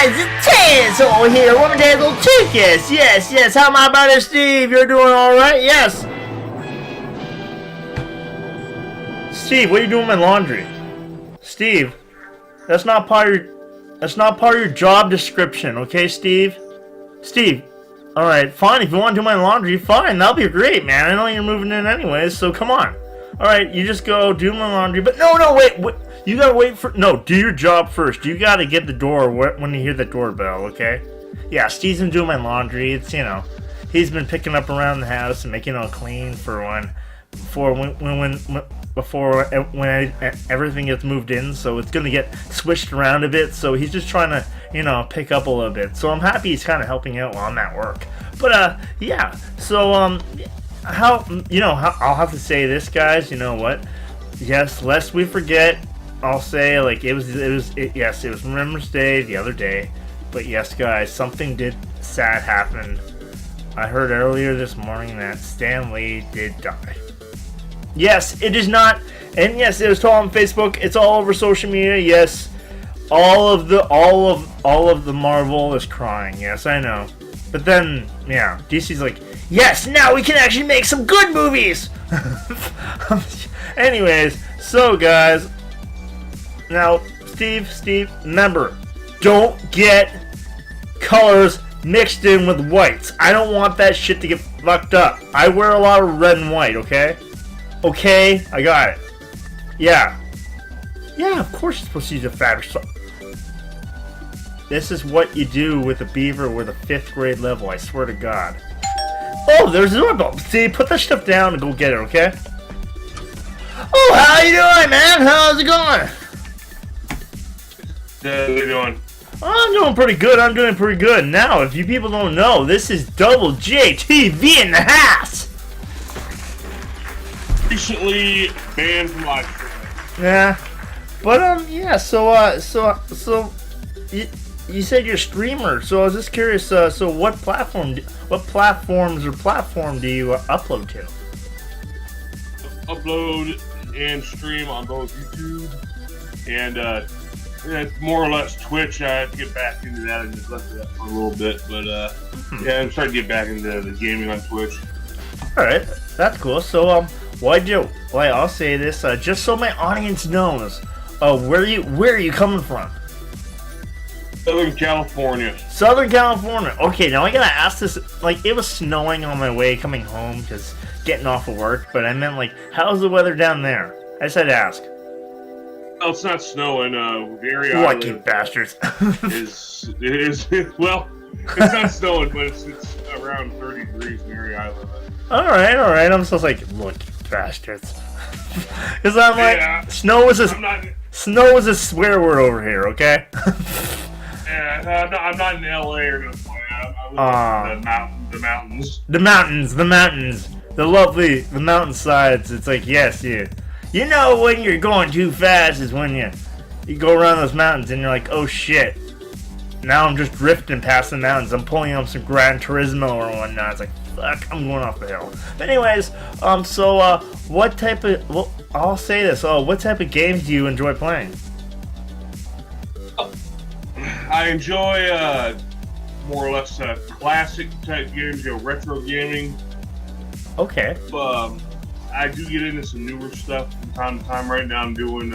guys, it's Tazwhole here, Woman Tazwhole Tubecast. Yes, how my brother Steve? You're doing alright? Yes. Steve, what are you doing with my laundry? Steve, that's not part of your job description, okay, Steve? Steve, alright, fine, if you want to do my laundry, fine, that'll be great, man. I know you're moving in anyways, so come on. Alright, you just go do my laundry, but no, wait. You gotta wait for... No, do your job first. You gotta get the door when you hear the doorbell, okay? Yeah, Steve's been doing my laundry. It's, he's been picking up around the house and making it all clean for before everything gets moved in. So it's gonna get switched around a bit. So he's just trying to, pick up a little bit. So I'm happy he's kind of helping out while I'm at work. But, yeah. So, I'll have to say this, guys. You know what? Yes, lest we forget... I'll say, it was Remembrance Day the other day, but yes, guys, something sad happen. I heard earlier this morning that Stan Lee did die. Yes, it is not, and yes, it was told on Facebook. It's all over social media. Yes, all of the Marvel is crying. Yes, I know, but then DC's like, yes, now we can actually make some good movies. Anyways, so guys. Now, Steve, remember, don't get colors mixed in with whites. I don't want that shit to get fucked up. I wear a lot of red and white, okay? Okay, I got it. Yeah. Yeah, of course you're supposed to use a fabric. This is what you do with a Beaver with a 5th grade level, I swear to God. Oh, there's a doorbell. See, put that stuff down and go get it, okay? Oh, how you doing, man? How's it going? How you doing? I'm doing pretty good. Now, if you people don't know, this is Double JTV in the house. Recently banned from live streaming. Yeah, but yeah. So you said you're a streamer. So I was just curious. So what platform do you upload to? Upload and stream on both YouTube and it's more or less Twitch. I have to get back into that and just left that for a little bit, but yeah, I'm starting to get back into the gaming on Twitch. All right, that's cool. So I'll say this just so my audience knows. Where are you coming from? Southern California. Southern California. Okay, now I gotta ask this. It was snowing on my way coming home, just getting off of work. But I meant how's the weather down there? I just had to ask. Well, it's not snowing. Very lucky bastards. It is. Well, it's not snowing, but it's around 30 degrees in Mary Island. All right. I'm just lucky bastards. Because I'm snow is a swear word over here. Okay. Yeah, I'm not in LA or nothing. I live in the mountains. The mountains. The mountainsides. It's yes, yeah. You know when you're going too fast is when you go around those mountains and you're like, oh shit. Now I'm just drifting past the mountains. I'm pulling up some Gran Turismo or whatnot. It's fuck, I'm going off the hill. But anyways, what type of, I'll say this. What type of games do you enjoy playing? I enjoy more or less classic type games, retro gaming. Okay. I do get into some newer stuff from time to time. Right now I'm doing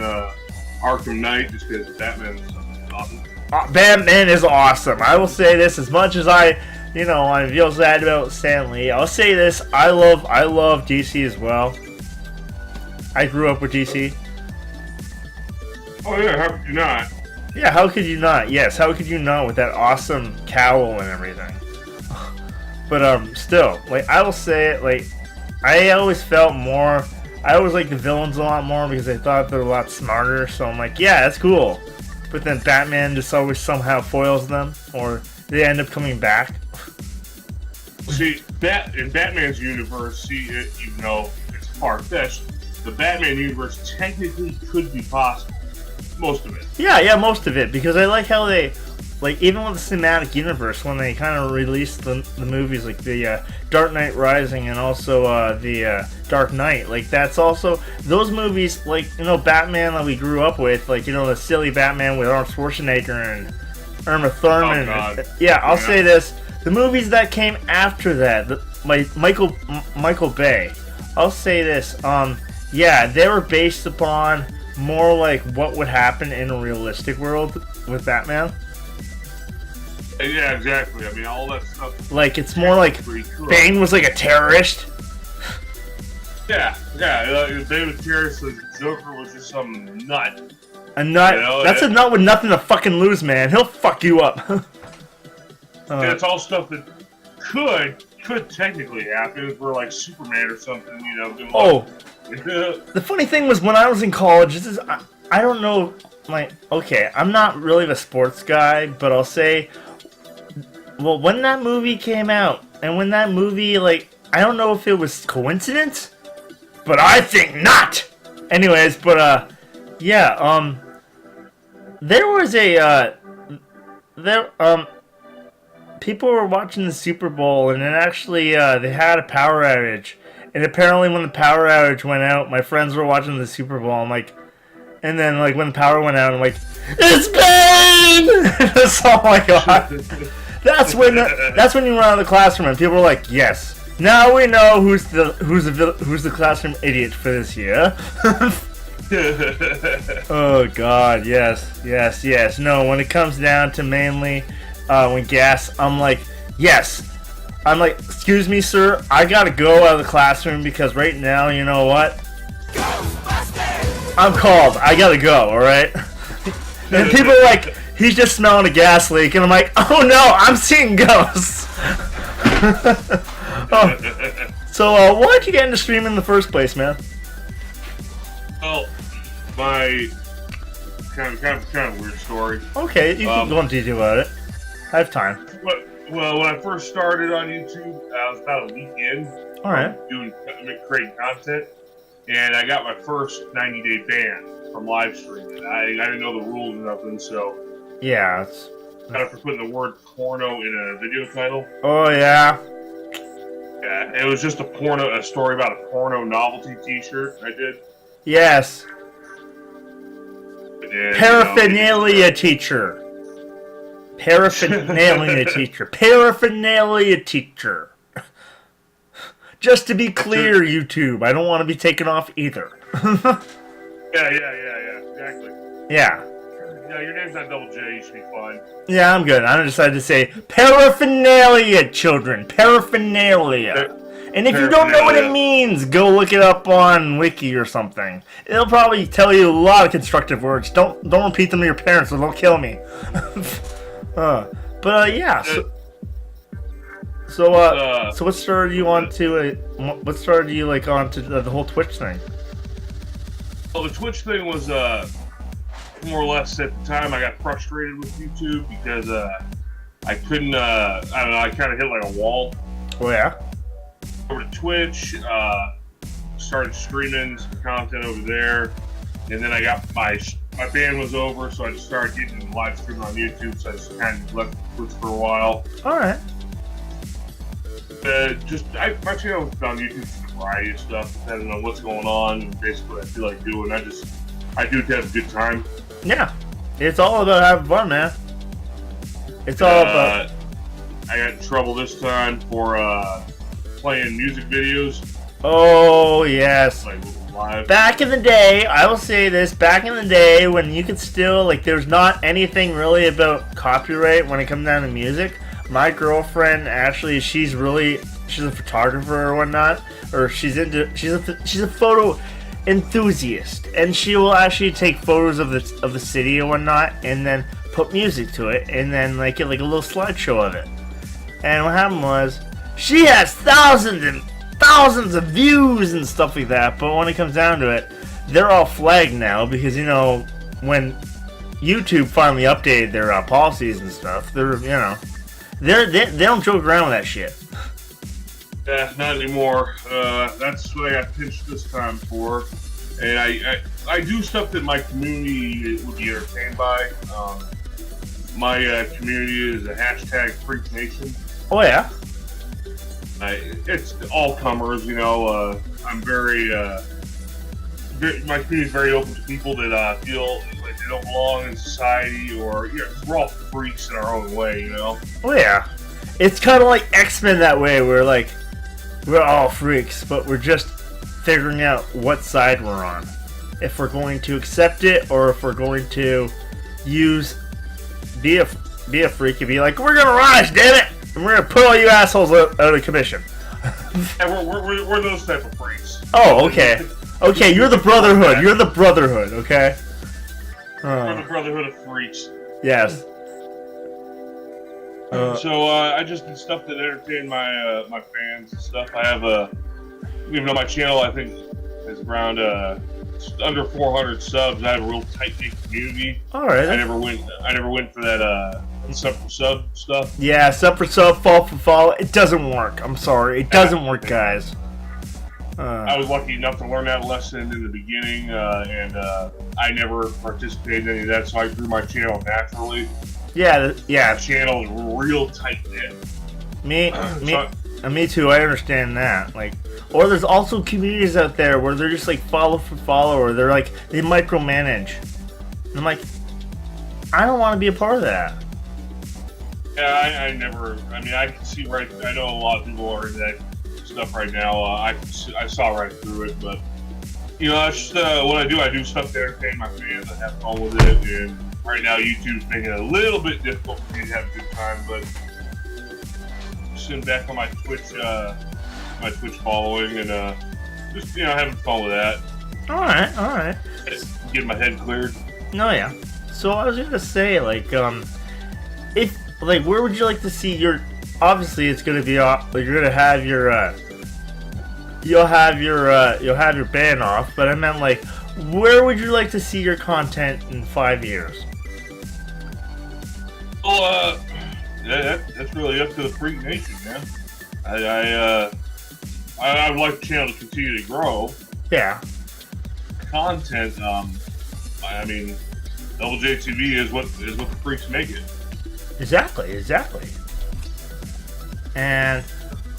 Arkham Knight just because Batman is awesome. Batman is awesome. I will say this, as much as I feel sad about Stan Lee, I'll say this, I love DC as well. I grew up with DC. Oh yeah, how could you not? Yeah, how could you not? Yes, how could you not with that awesome cowl and everything? But still, I will say it, I always felt more. I always liked the villains a lot more because I thought they're a lot smarter. So I'm yeah, that's cool. But then Batman just always somehow foils them, or they end up coming back. See, in Batman's universe, even though it's far-fetched, the Batman universe technically could be possible. Most of it. Yeah, most of it. Because I like how they, even with the cinematic universe, when they kind of released the movies, the Dark Knight Rising and also the Dark Knight, that's also, those movies, Batman that we grew up with, the silly Batman with Arnold Schwarzenegger Uma Thurman. Oh, God. Yeah, I'll say this: the movies that came after that, Michael Bay. I'll say this: yeah, they were based upon more like what would happen in a realistic world with Batman. Yeah, exactly. I mean, all that stuff. Like, it's more like Bane was like a terrorist. Yeah. David Terrorist's Joker was just some nut. A nut? You know, that's a nut with nothing to fucking lose, man. He'll fuck you up. It's all stuff that could technically happen for like Superman or something, you know. The funny thing was when I was in college, I don't know, like, okay, I'm not really the sports guy, but I'll say, well, when that movie came out, and when that movie, like, I don't know if it was coincidence, but I think not! Anyways, but, yeah, there was people were watching the Super Bowl, and then actually, they had a power outage, and apparently when the power outage went out, my friends were watching the Super Bowl, I'm like, and then, like, when the power went out, I'm like, it's Bane! So, oh my god. That's when you run out of the classroom and people are like, yes, now we know who's the classroom idiot for this year. Oh god, yes. No, when it comes down to mainly when gas, I'm like, yes. I'm like, excuse me, sir, I gotta go out of the classroom because right now, you know what? I'm called. I gotta go, alright? And people are like, he's just smelling a gas leak, and I'm like, oh no, I'm seeing ghosts. So, why'd you get into streaming in the first place, man? Well, my kind of weird story. Okay, you can go into detail about it. I have time. Well, when I first started on YouTube, I was about a week in. All right. Creating content, and I got my first 90-day ban from live streaming. I didn't know the rules or nothing, so yeah, it's kind of for putting the word porno in a video title. Oh yeah. Yeah, it was just a story about a porno novelty T-shirt I did. Yes. And, Paraphernalia teacher. Paraphernalia teacher. Paraphernalia teacher. Just to be clear, YouTube, I don't want to be taken off either. Yeah, exactly. Yeah. Yeah, your name's not Double J, you should be fine. Yeah, I'm good. I decided to say paraphernalia, children. Paraphernalia. And if you don't know what it means, go look it up on Wiki or something. It'll probably tell you a lot of constructive words. Don't repeat them to your parents or they'll kill me. Yeah. So what started you onto what started you like onto the whole Twitch thing? Well, the Twitch thing was more or less at the time I got frustrated with YouTube because I couldn't I don't know, I kind of hit like a wall. Oh yeah. Over to Twitch, started streaming some content over there, and then I got my band was over, so I just started getting live streaming on YouTube. So I just kind of left Twitch for a while. All right. My channel is on YouTube for a variety of stuff, depending on what's going on and basically what I feel like doing. I do to have a good time. Yeah, it's all about having fun, man. It's all about. I got in trouble this time for playing music videos. Oh yes. Like live. Back in the day, I will say this. Back in the day, when you could still there's not anything really about copyright when it comes down to music. My girlfriend actually, she's a photographer or whatnot, or she's a photo enthusiast, and she will actually take photos of the city and whatnot, and then put music to it, and then get like a little slideshow of it. And what happened was, she has thousands and thousands of views and stuff like that, but when it comes down to it, they're all flagged now because when YouTube finally updated their policies and stuff, they don't joke around with that shit. Yeah, not anymore. That's what I got pinched this time for. And I do stuff that my community would be entertained by. My community is a hashtag Freak Nation. Oh yeah. It's all comers, I'm very my community is very open to people that feel like they don't belong in society, or we're all freaks in our own way, Oh yeah, it's kind of like X-Men that way. We're all freaks, but we're just figuring out what side we're on. If we're going to accept it, or if we're going to be a freak and be like, we're gonna rise, damn it, and we're gonna put all you assholes out of commission. And we're those type of freaks. Oh, okay. Okay, you're the Brotherhood. You're the Brotherhood, okay? We're the Brotherhood of Freaks. Yes. So I just did stuff that entertained my my fans and stuff. I have even though my channel I think is around under 400 subs, I have a real tight-knit community. All right. I never went for that sub for sub stuff. Yeah, sub for sub, follow for follow. It doesn't work. I'm sorry, it doesn't work, guys. I was lucky enough to learn that lesson in the beginning, and I never participated in any of that, so I grew my channel naturally. Yeah. My channel is real tight-knit. Me too. I understand that. Or there's also communities out there where they're just like follow for follow, or they micromanage. And I'm like, I don't want to be a part of that. Yeah, I can see right. I know a lot of people are in that stuff right now. I saw right through it, but that's just what I do. I do stuff to entertain my fans. I have fun with it, and right now YouTube's making it a little bit difficult for me to have a good time. But sitting back on my Twitch following, and just having fun with that. All right. Getting my head cleared. No, yeah. So I was gonna say, where would you like to see your? Obviously, it's gonna be you're gonna have your you'll have your band off. But I meant where would you like to see your content in 5 years? Well, that's really up to the Freak Nation, man. I would like the channel to continue to grow. Yeah. Content, Double JTV is what the freaks make it. Exactly. And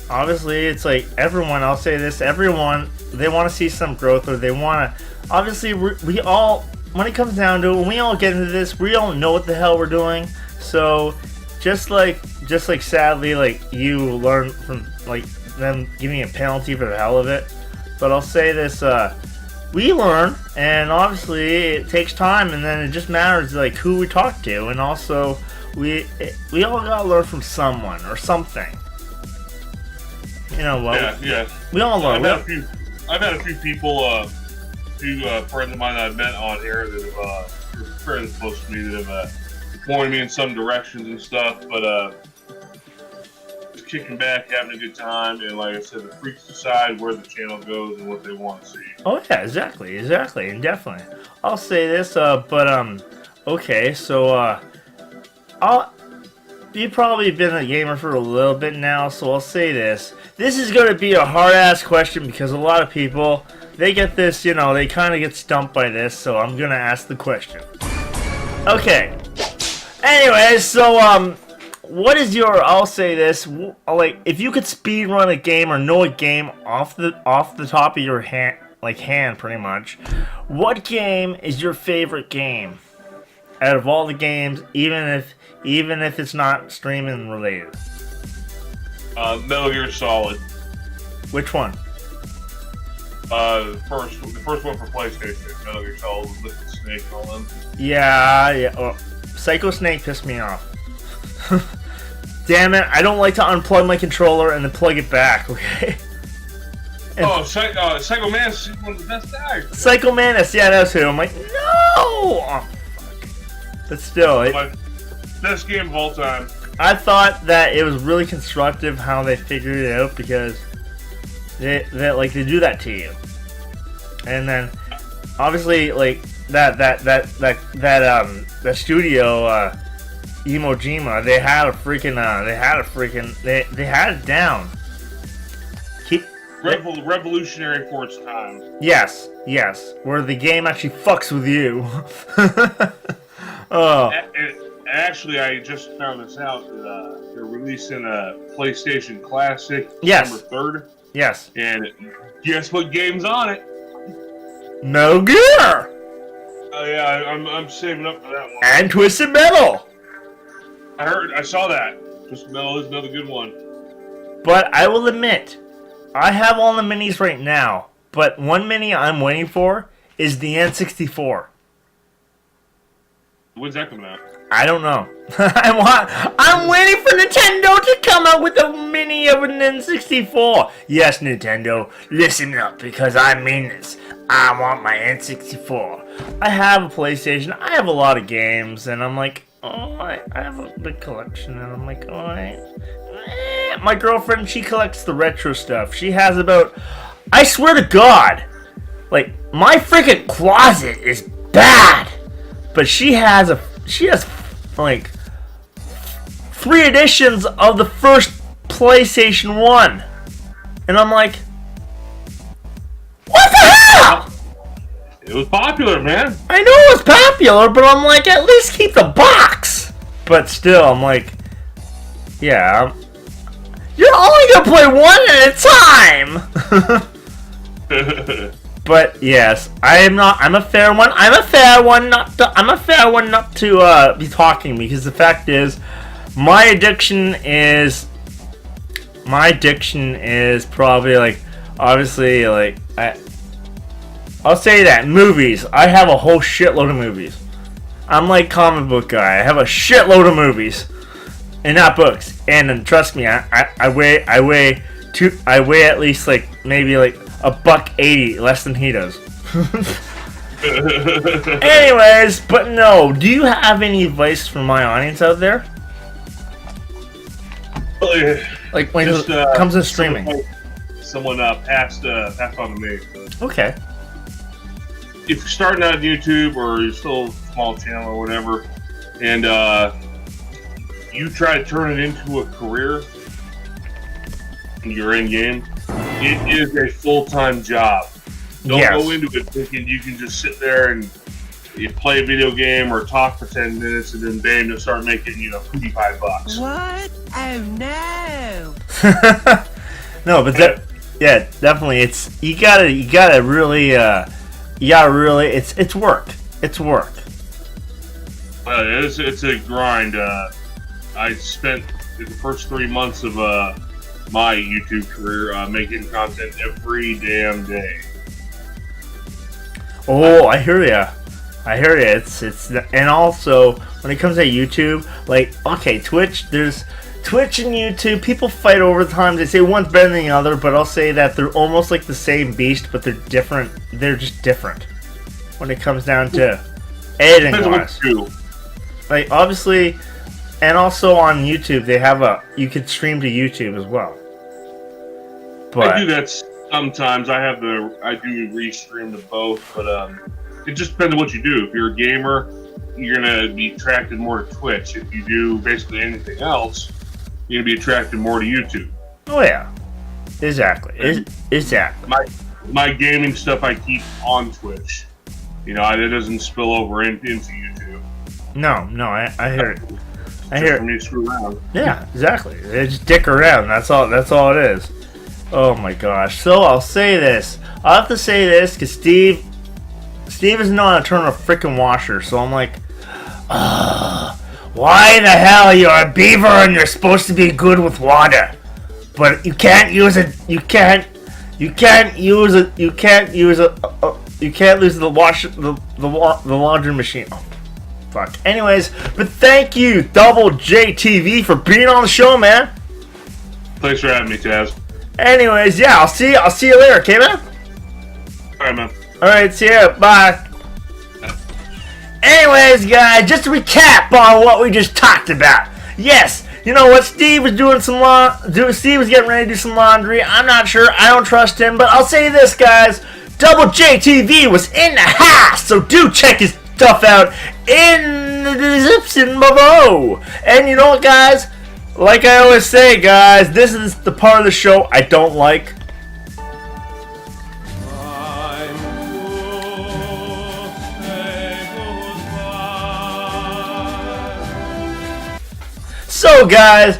obviously, it's everyone. I'll say this: everyone, they want to see some growth, or they want to. Obviously, we all, when it comes down to it, when we all get into this, we all know what the hell we're doing. So, just like sadly, you learn from them giving a penalty for the hell of it. But I'll say this: we learn, and obviously it takes time, and then it just matters who we talk to, and also we all gotta learn from someone or something. You know what? Yeah. We all learn. I've had a few people, few friends of mine that I've met on here that are fairly close to me that have pointed me in some directions and stuff, but just kicking back, having a good time, and like I said, the freaks decide where the channel goes and what they want to see. Oh yeah, exactly, and definitely. I'll say this, okay, so you've probably been a gamer for a little bit now, so I'll say this. This is going to be a hard-ass question because a lot of people, they get this, they kind of get stumped by this, so I'm going to ask the question. Okay. Anyways, so, what is your, I'll say this, if you could speedrun a game or know a game off the top of your hand, hand pretty much, what game is your favorite game out of all the games, even if it's not streaming related? Metal Gear Solid. Which one? The first one for PlayStation. Metal Gear Solid with Liquid Snake and all them. Yeah. Oh, Psycho Snake pissed me off. Damn it! I don't like to unplug my controller and then plug it back. Okay. Psycho Mantis is one of the best guys. Psycho Mantis, yeah, that's who. I'm like, no. Oh, fuck. But still, best game of all time. I thought that it was really constructive how they figured it out because they do that to you, and then obviously that studio Emojima, they had it down. Revolutionary for its time. Yes, where the game actually fucks with you. Oh. Actually, I just found this out that they're releasing a PlayStation Classic Yes. December 3rd. Yes. And guess what game's on it? Metal Gear. Oh yeah, I'm saving up for that one. And Twisted Metal. I saw that. Twisted Metal is another good one. But I will admit, I have all the minis right now. But one mini I'm waiting for is the N64. When's that coming out? I don't know. I'm waiting for Nintendo to come out with a mini of an N64. Yes, Nintendo, listen up because I mean this. I want my N64. I have a PlayStation. I have a lot of games, and I'm like, oh, I have a big collection, and I'm like, oh, my girlfriend, she collects the retro stuff. She has about, I swear to God, like, my freaking closet is bad. But she has like 3 editions of the first PlayStation 1. And I'm like, what the hell? It was popular, man. I know it was popular, but I'm like, at least keep the box. But still, I'm like, yeah, you're only gonna play one at a time. But yes, I'm a fair one. I'm a fair one not to be talking, because the fact is, my addiction is probably, like, obviously, like, I'll say that movies. I have a whole shitload of movies. I'm like comic book guy. I have a shitload of movies, and not books. And trust me, I weigh at least, like, maybe like $180 less than he does. Anyways, but no, do you have any advice for my audience out there? Like when it comes to streaming. Someone passed on to me. Okay. If you're starting out on YouTube or you're still a small channel or whatever, and you try to turn it into a career, and you're in game, it is a full-time job. Don't go into it thinking you can just sit there and you play a video game or talk for 10 minutes and then bam, you'll start making, $55. What? Oh no! No, but definitely, it's you gotta really, it's work. It's work. It's a grind. I spent the first 3 months of my YouTube career making content every damn day. Oh, I hear ya. It's and also when it comes to YouTube, like, okay, Twitch and YouTube, people fight over the time. They say one's better than the other, but I'll say that they're almost like the same beast, but they're different. They're just different when it comes down to editing wise. Like, obviously, and also on YouTube, they have you could stream to YouTube as well. But I do that sometimes. I do restream to both, but it just depends on what you do. If you're a gamer, you're gonna be attracted more to Twitch. If you do basically anything else, you're gonna be attracted more to YouTube. Oh yeah, exactly. Exactly. My gaming stuff I keep on Twitch. It doesn't spill over into YouTube. No, I hear it. I hear it. For me to screw around. Yeah, exactly. They just dick around. That's all it is. Oh my gosh. So I'll say this. I'll have to say this because Steve doesn't know how to turn a freaking washer. So I'm like, why the hell you're a beaver and you're supposed to be good with water, but you can't use it. You can't use the laundry machine. Oh, fuck. Anyways, but thank you, Double JTV, for being on the show, man. Thanks for having me, Taz. Anyways, yeah, I'll see you later, okay, man? Alright, man. Alright, see ya, bye. Anyways, guys, just to recap on what we just talked about. Yes, you know what? Steve was Steve was getting ready to do some laundry. I'm not sure. I don't trust him, but I'll say this, guys. Double JTV was in the house, so do check his stuff out in the description below. And you know what, guys? Like I always say, guys, this is the part of the show I don't like. So, guys,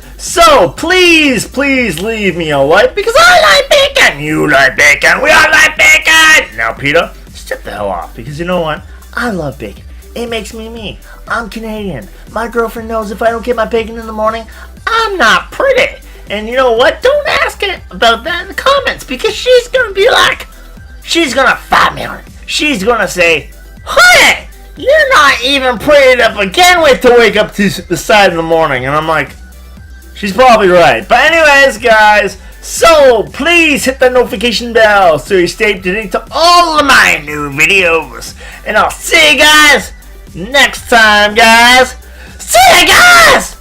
please leave me a like, because I like bacon, you like bacon, we all like bacon! Now, Peter, step the hell off. Because you know what? I love bacon. It makes me me. I'm Canadian. My girlfriend knows if I don't get my bacon in the morning, I'm not pretty. And you know what? Don't ask it about that in the comments, because she's gonna be like, she's gonna fight me on it. She's gonna say, honey, you're not even pretty to begin with to wake up to the side in the morning. And I'm like, she's probably right. But anyways, guys, so please hit the notification bell so you stay up to date to all of my new videos. And I'll see you guys next time, guys. See you guys!